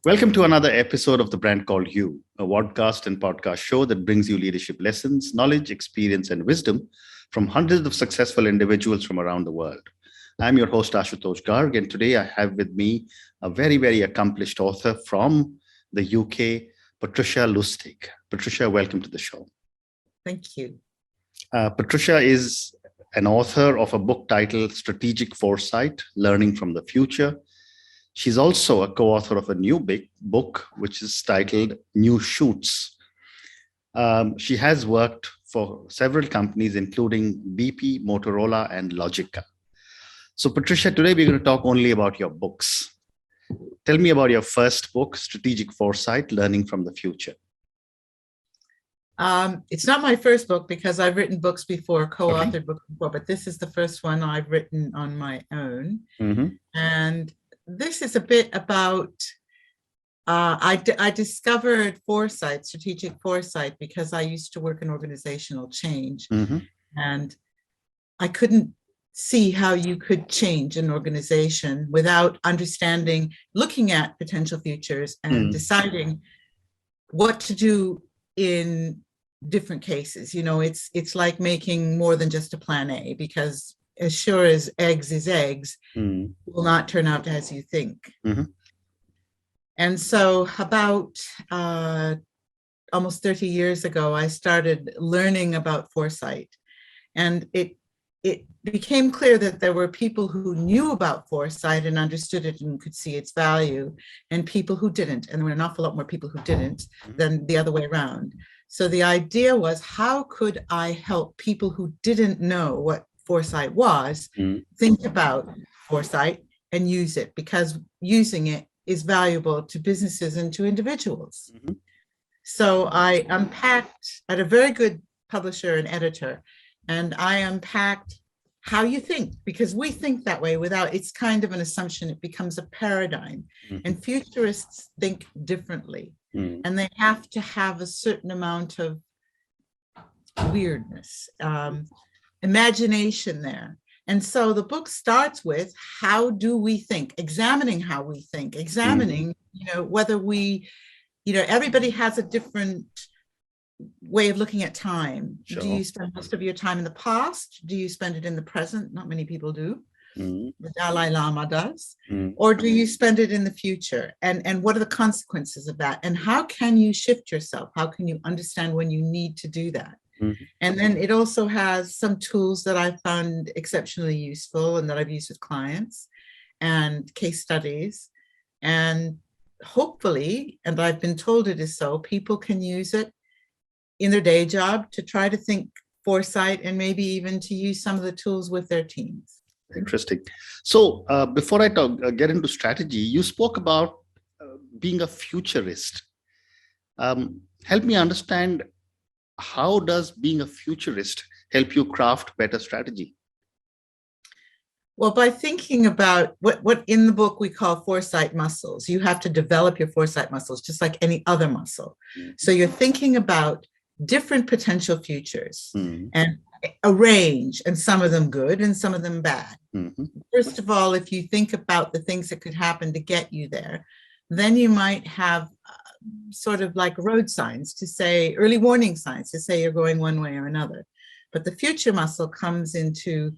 Welcome to another episode of The Brand Called You, a podcast and podcast show that brings you leadership lessons, knowledge, experience, and wisdom from hundreds of successful individuals from around the world. I'm your host, Ashutosh Garg, and today I have with me a very, very accomplished author from the UK, Patricia Lustig. Patricia, welcome to the show. Thank you. Patricia is an author of a book titled Strategic Foresight, Learning from the Future. She's also a co-author of a new big book, which is titled New Shoots. She has worked for several companies, including BP, Motorola, and Logica. So, Patricia, today we're going to talk only about your books. Tell me about your first book, Strategic Foresight, Learning from the Future. It's not my first book because I've written books before, co-authored Okay. books before, but this is the first one I've written on my own. Mm-hmm. And this is a bit about, I discovered foresight, strategic foresight, because I used to work in organizational change. Mm-hmm. And I couldn't see how you could change an organization without understanding, looking at potential futures and deciding what to do in different cases. You know, it's like making more than just a plan A, because as sure as eggs is eggs, will not turn out as you think. Mm-hmm. And so about almost 30 years ago, I started learning about foresight. And it became clear that there were people who knew about foresight and understood it and could see its value, and people who didn't. And there were an awful lot more people who didn't than the other way around. So the idea was, how could I help people who didn't know what foresight was think about foresight and use it, because using it is valuable to businesses and to individuals. Mm-hmm. So I unpacked at a very good publisher and editor, and I unpacked how you think, because we think that way without, it's kind of an assumption, it becomes a paradigm. And futurists think differently, and they have to have a certain amount of weirdness, imagination there. And so the book starts with, how do we think? Examining how we think, examining, whether we, everybody has a different way of looking at time. Sure. Do you spend most of your time in the past? Do you spend it in the present? Not many people do. The Dalai Lama does. Or do you spend it in the future? And what are the consequences of that? And how can you shift yourself? How can you understand when you need to do that? And then it also has some tools that I found exceptionally useful and that I've used with clients, and case studies. And hopefully, and I've been told it is so, people can use it in their day job to try to think foresight, and maybe even to use some of the tools with their teams. Interesting. So before I get into strategy, you spoke about being a futurist. Help me understand, how does being a futurist help you craft better strategy? Well, by thinking about what in the book we call foresight muscles. You have to develop your foresight muscles just like any other muscle. So you're thinking about different potential futures and a range, and some of them good and some of them bad. First of all, if you think about the things that could happen to get you there, then you might have sort of like road signs to say, early warning signs to say you're going one way or another. But the future muscle comes into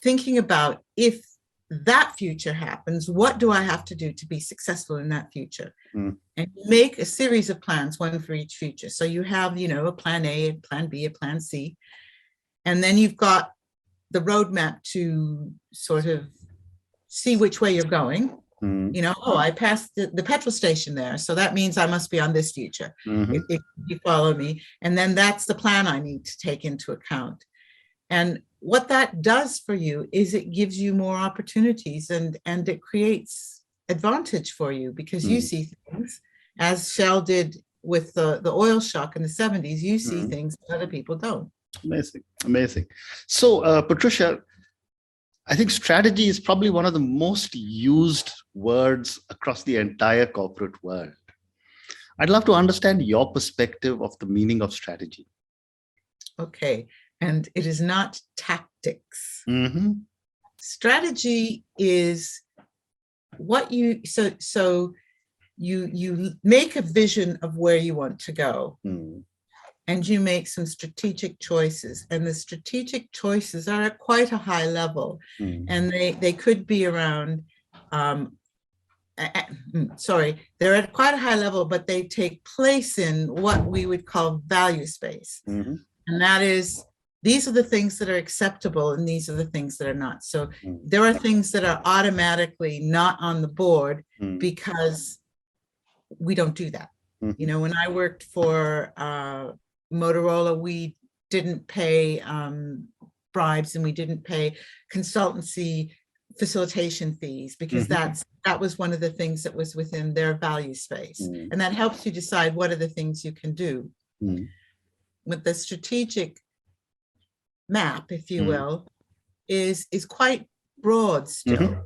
thinking about, if that future happens, what do I have to do to be successful in that future? And make a series of plans, one for each future. So you have, a plan A, a plan B, a plan C. And then you've got the roadmap to sort of see which way you're going. I passed the petrol station there, so that means I must be on this future, if you follow me. And then that's the plan I need to take into account. And what that does for you is it gives you more opportunities, and it creates advantage for you, because you see things, as Shell did with the oil shock in the 70s, you see things that other people don't. Amazing. So, Patricia, I think strategy is probably one of the most used words across the entire corporate world. I'd love to understand your perspective of the meaning of strategy. Okay, and it is not tactics. Strategy is what you, so you make a vision of where you want to go, and you make some strategic choices. And the strategic choices are at quite a high level, and they could be around. They're at quite a high level, but they take place in what we would call value space, and that is, these are the things that are acceptable and these are the things that are not. So there are things that are automatically not on the board because we don't do that. You know, when I worked for Motorola, we didn't pay bribes, and we didn't pay consultancy facilitation fees, because that was one of the things that was within their value space. And that helps you decide what are the things you can do. With the strategic map, if you will, is quite broad still,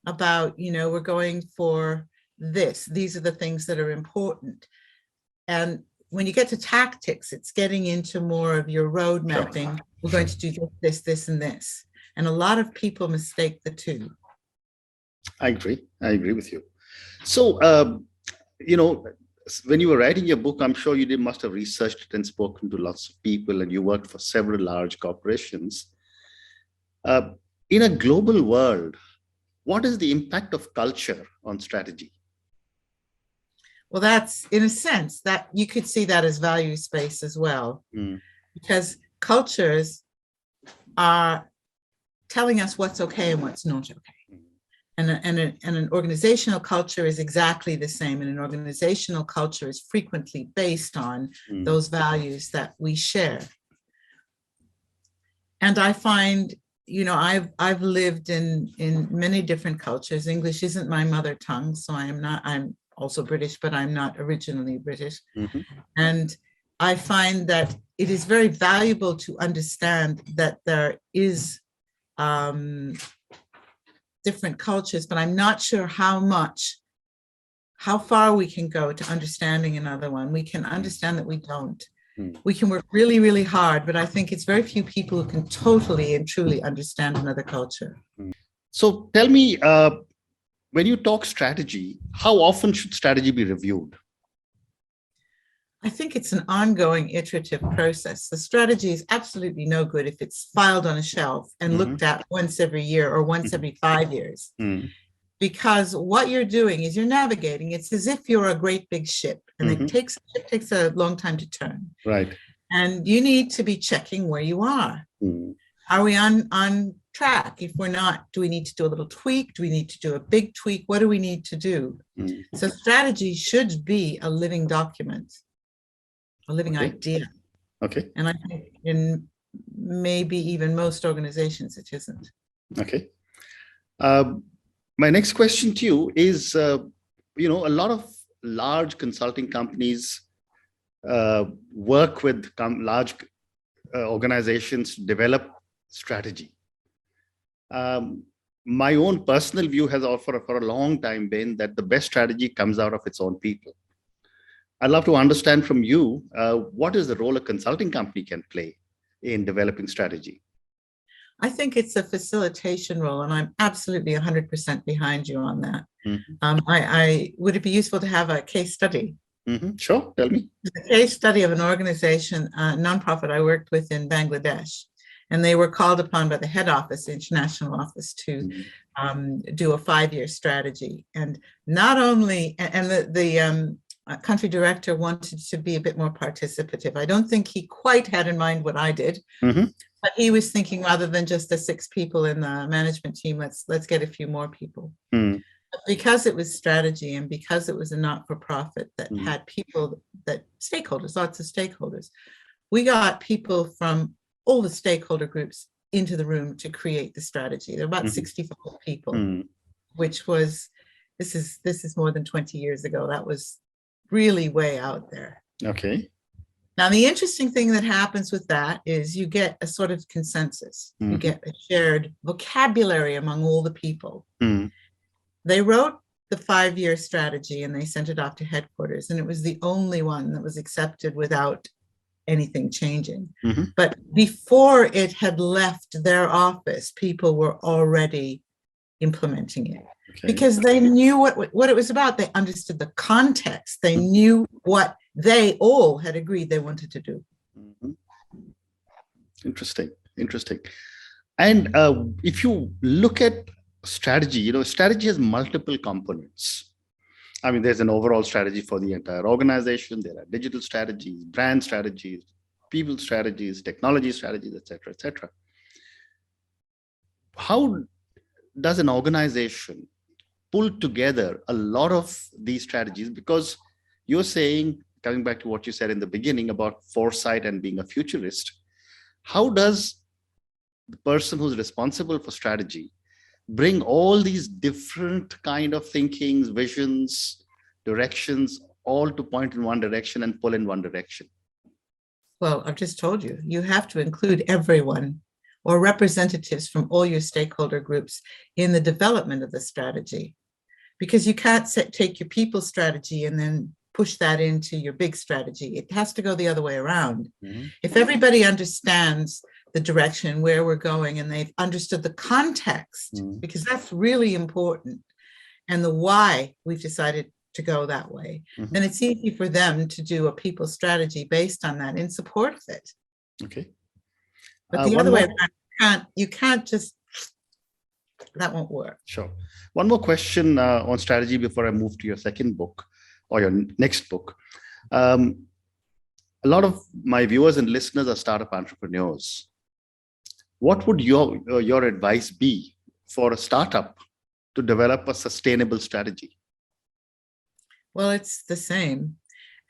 about, you know, we're going for this, these are the things that are important. And when you get to tactics, it's getting into more of your road mapping. We're going to do this, this, and this. And a lot of people mistake the two. I agree with you. So, you know, when you were writing your book, I'm sure you must have researched it and spoken to lots of people, and you worked for several large corporations. In a global world, what is the impact of culture on strategy? Well, that's, in a sense, that you could see that as value space as well, because cultures are telling us what's okay and what's not okay. And an organizational culture is exactly the same. And an organizational culture is frequently based on those values that we share. And I find, you know, I've lived in many different cultures. English isn't my mother tongue, so I'm also British, but I'm not originally British. And I find that it is very valuable to understand that there is different cultures, but I'm not sure how far we can go to understanding another one. We can understand that we don't. We can work really, really hard, but I think it's very few people who can totally and truly understand another culture. So tell me, when you talk strategy, how often should strategy be reviewed? I think it's an ongoing iterative process. The strategy is absolutely no good if it's filed on a shelf and looked at once every year or once every 5 years. Because what you're doing is you're navigating. It's as if you're a great big ship, and it takes a long time to turn. Right. And you need to be checking where you are. Are we on track? If we're not, do we need to do a little tweak? Do we need to do a big tweak? What do we need to do? So strategy should be a living document, a living idea. Okay. And I think in maybe even most organizations, it isn't. Okay. My next question to you is, you know, a lot of large consulting companies work with large organizations to develop strategy. My own personal view has for a long time been that the best strategy comes out of its own people. I'd love to understand from you, what is the role a consulting company can play in developing strategy? I think it's a facilitation role, and I'm absolutely 100% behind you on that. Would it be useful to have a case study? Sure, tell me. The case study of an organization, a nonprofit I worked with in Bangladesh, and they were called upon by the head office, the international office, to do a 5-year strategy. And not only, and the country director wanted to be a bit more participative. I don't think he quite had in mind what I did, but he was thinking, rather than just the 6 people in the management team, let's get a few more people. Because it was strategy, and because it was a not-for-profit that had people, stakeholders, lots of stakeholders, we got people from all the stakeholder groups into the room to create the strategy. There were about 65 people, which was, this is more than 20 years ago. That was really way out there. Okay. Now, the interesting thing that happens with that is you get a sort of consensus. You get a shared vocabulary among all the people. They wrote the 5-year strategy and they sent it off to headquarters, and it was the only one that was accepted without anything changing. But before it had left their office, people were already implementing it. because they knew what it was about. They understood the context. They knew what they all had agreed they wanted to do. Mm-hmm. Interesting. And if you look at strategy, strategy has multiple components. I mean, there's an overall strategy for the entire organization. There are digital strategies, brand strategies, people strategies, technology strategies, et cetera. How does an organization pull together a lot of these strategies? Because you're saying, coming back to what you said in the beginning about foresight and being a futurist, how does the person who's responsible for strategy bring all these different kind of thinkings, visions, directions, all to point in one direction and pull in one direction? Well, I've just told you, you have to include everyone or representatives from all your stakeholder groups in the development of the strategy, because you can't take your people strategy and then push that into your big strategy. It has to go the other way around. Mm-hmm. If everybody understands the direction where we're going and they've understood the context, mm-hmm. because that's really important, and the why we've decided to go that way, mm-hmm. then it's easy for them to do a people strategy based on that in support of it. Okay. But the other way around, you can't just, that won't work. Sure. One more question on strategy before I move to your second book or your next book. A lot of my viewers and listeners are startup entrepreneurs. What would your advice be for a startup to develop a sustainable strategy? Well, it's the same.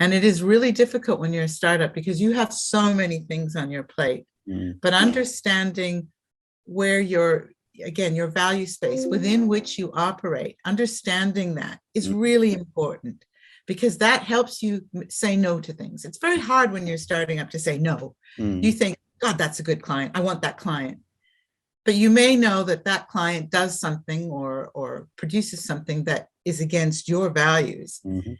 And it is really difficult when you're a startup because you have so many things on your plate. Mm. But understanding where your value space within which you operate, understanding that is really important, because that helps you say no to things. It's very hard when you're starting up to say no. Mm. You think, God, that's a good client. I want that client. But you may know that that client does something or produces something that is against your values. Mm-hmm.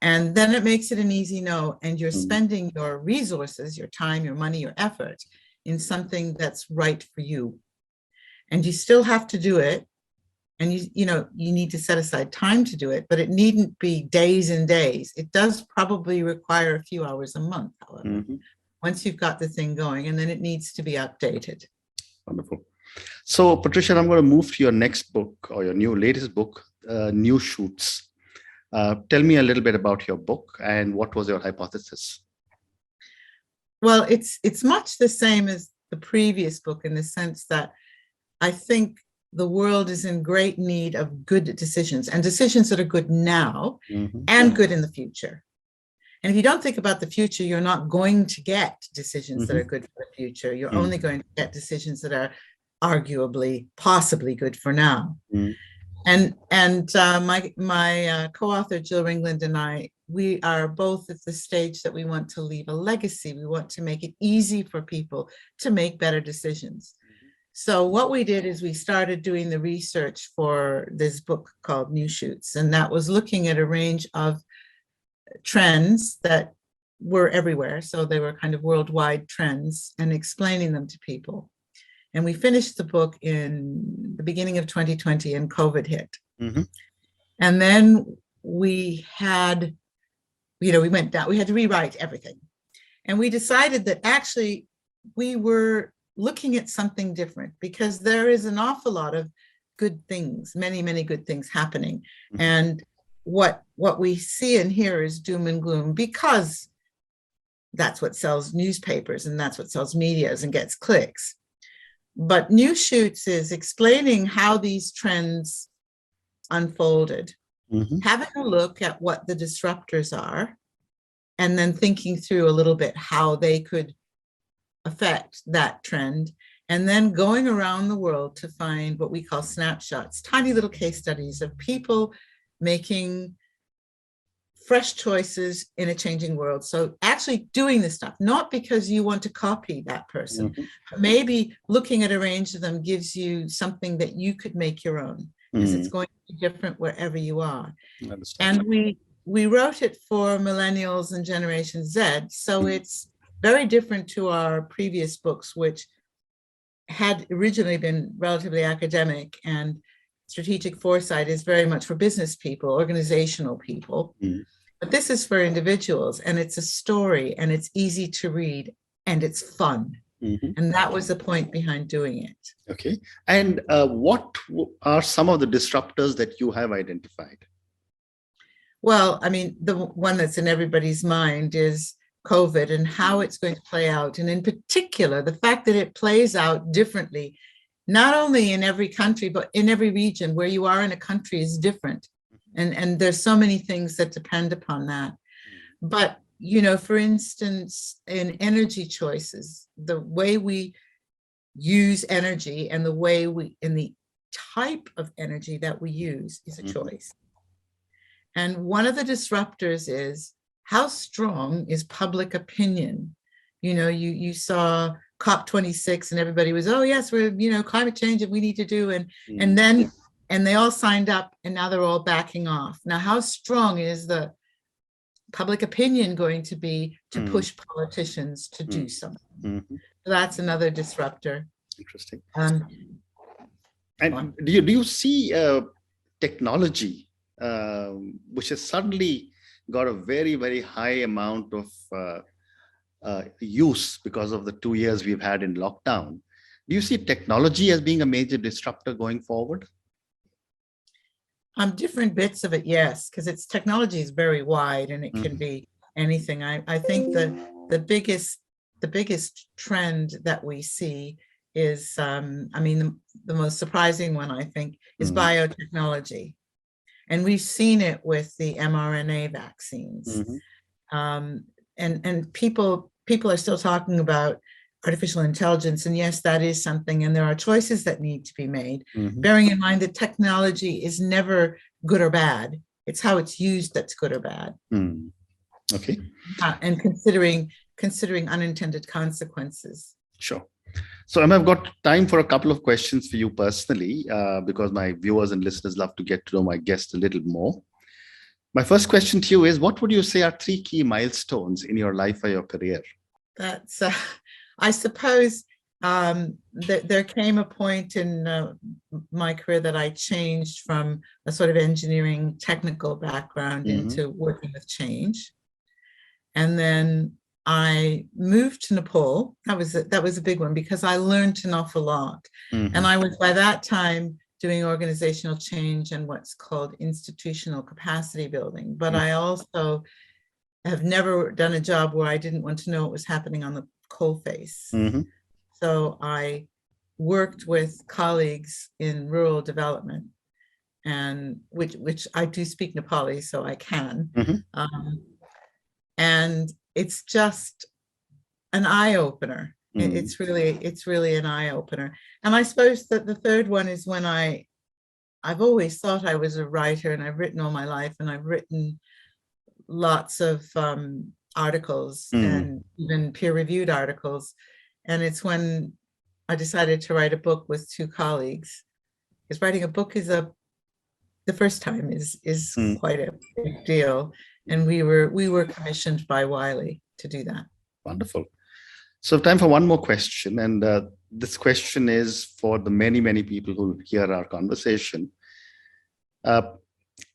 And then it makes it an easy no, and you're spending your resources, your time, your money, your effort in something that's right for you. And you still have to do it. And you need to set aside time to do it, but it needn't be days and days. It does probably require a few hours a month, however, mm-hmm. once you've got the thing going, and then it needs to be updated. Wonderful. So, Patricia, I'm going to move to your next book or your latest book, New Shoots. Tell me a little bit about your book and what was your hypothesis? Well, it's much the same as the previous book in the sense that I think the world is in great need of good decisions, and decisions that are good now, mm-hmm. and good in the future. And if you don't think about the future, you're not going to get decisions, mm-hmm. that are good for the future. You're, mm-hmm. only going to get decisions that are arguably, possibly good for now. Mm-hmm. And my co-author Jill Ringland and I, we are both at the stage that we want to leave a legacy. We want to make it easy for people to make better decisions. So what we did is we started doing the research for this book called New Shoots, and that was looking at a range of trends that were everywhere. So they were kind of worldwide trends, and explaining them to people. And we finished the book in the beginning of 2020, and COVID hit. Mm-hmm. And then we had, we went down, we had to rewrite everything. And we decided that actually we were looking at something different, because there is an awful lot of good things, many, many good things happening. Mm-hmm. And what we see and hear is doom and gloom, because that's what sells newspapers and that's what sells medias and gets clicks. But New Shoots is explaining how these trends unfolded, mm-hmm. having a look at what the disruptors are, and then thinking through a little bit how they could affect that trend, and then going around the world to find what we call snapshots, tiny little case studies of people making fresh choices in a changing world. So actually doing this stuff, not because you want to copy that person, mm-hmm. but maybe looking at a range of them gives you something that you could make your own, because mm-hmm. it's going to be different wherever you are. And we wrote it for millennials and Generation Z, so mm-hmm. it's very different to our previous books, which had originally been relatively academic and strategic foresight is very much for business people, organizational people. But this is for individuals, and it's a story, and it's easy to read, and it's fun. And that was the point behind doing it. Okay. And what are some of the disruptors that you have identified? Well, I mean, the one that's in everybody's mind is COVID and how it's going to play out. And in particular, the fact that it plays out differently, not only in every country, but in every region. Where you are in a country is different. And there's so many things that depend upon that. But, you know, for instance, in energy choices, the way we use energy and the way in the type of energy that we use is a choice. And one of the disruptors is, how strong is public opinion? You know, you saw COP26 and everybody was, oh yes, we're, you know, climate change and we need to do, and then they all signed up, and now they're all backing off. Now, how strong is the public opinion going to be to push politicians to do something? So that's another disruptor. Interesting. And do you see technology, which has suddenly got a very, very high amount of use because of the 2 years we've had in lockdown? Do you see technology as being a major disruptor going forward? Different bits of it, yes, because its technology is very wide and it can be anything. I think the biggest trend that we see is, I mean, the most surprising one, I think, is biotechnology. And we've seen it with the mRNA vaccines. And people are still talking about artificial intelligence. And yes, that is something. And there are choices that need to be made, bearing in mind that technology is never good or bad. It's how it's used that's good or bad. Okay. And considering unintended consequences. Sure. So Emma, I've got time for a couple of questions for you personally, because my viewers and listeners love to get to know my guest a little more. My first question to you is, what would you say are 3 key milestones in your life or your career? That's, I suppose there came a point in my career that I changed from a sort of engineering technical background into working with change. And then I moved to Nepal. That was a big one because I learned an awful lot. And I was by that time doing organizational change and what's called institutional capacity building. But I also have never done a job where I didn't want to know what was happening on the coalface. So I worked with colleagues in rural development, and which I do speak Nepali, so I can. And it's just an eye-opener. It's really an eye-opener. And I suppose that the third one is when I've always thought I was a writer, and I've written all my life, and I've written lots of articles and even peer-reviewed articles. And it's when I decided to write a book with 2 colleagues. Because writing a book is the first time is quite a big deal. And we were commissioned by Wiley to do that. Wonderful. So time for one more question. And this question is for the many, many people who hear our conversation.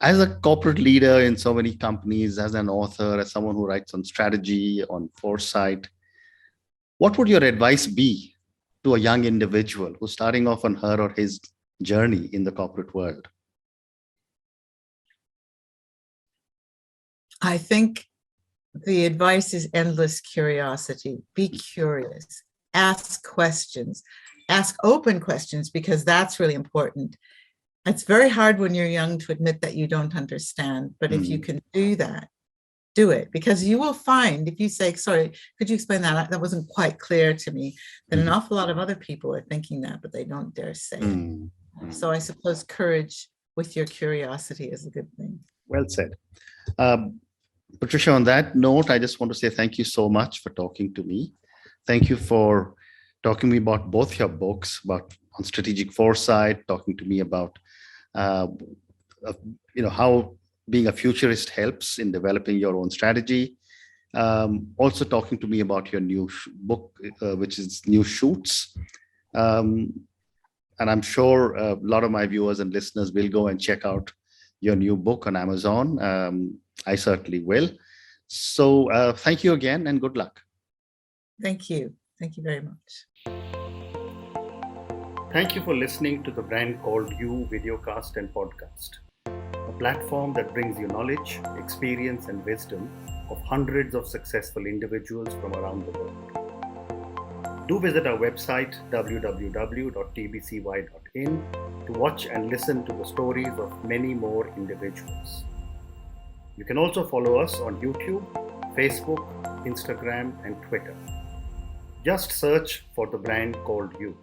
As a corporate leader in so many companies, as an author, as someone who writes on strategy, on foresight, what would your advice be to a young individual who's starting off on her or his journey in the corporate world? I think the advice is endless curiosity. Be curious, ask questions, ask open questions, because that's really important. It's very hard when you're young to admit that you don't understand, but if you can do that, do it, because you will find, if you say, sorry, could you explain that? That wasn't quite clear to me, that an awful lot of other people are thinking that, but they don't dare say it. So I suppose courage with your curiosity is a good thing. Well said. Patricia, on that note, I just want to say thank you so much for talking to me. Thank you for talking to me about both your books, about on strategic foresight, talking to me about how being a futurist helps in developing your own strategy. Also talking to me about your new book, which is New Shoots. And I'm sure a lot of my viewers and listeners will go and check out your new book on Amazon. I certainly will. So thank you again and good luck. Thank you. Thank you very much. Thank you for listening to the Brand Called You videocast and podcast, a platform that brings you knowledge, experience, and wisdom of hundreds of successful individuals from around the world. Do visit our website www.tbcy.in to watch and listen to the stories of many more individuals. You can also follow us on YouTube, Facebook, Instagram, and Twitter. Just search for the Brand Called You.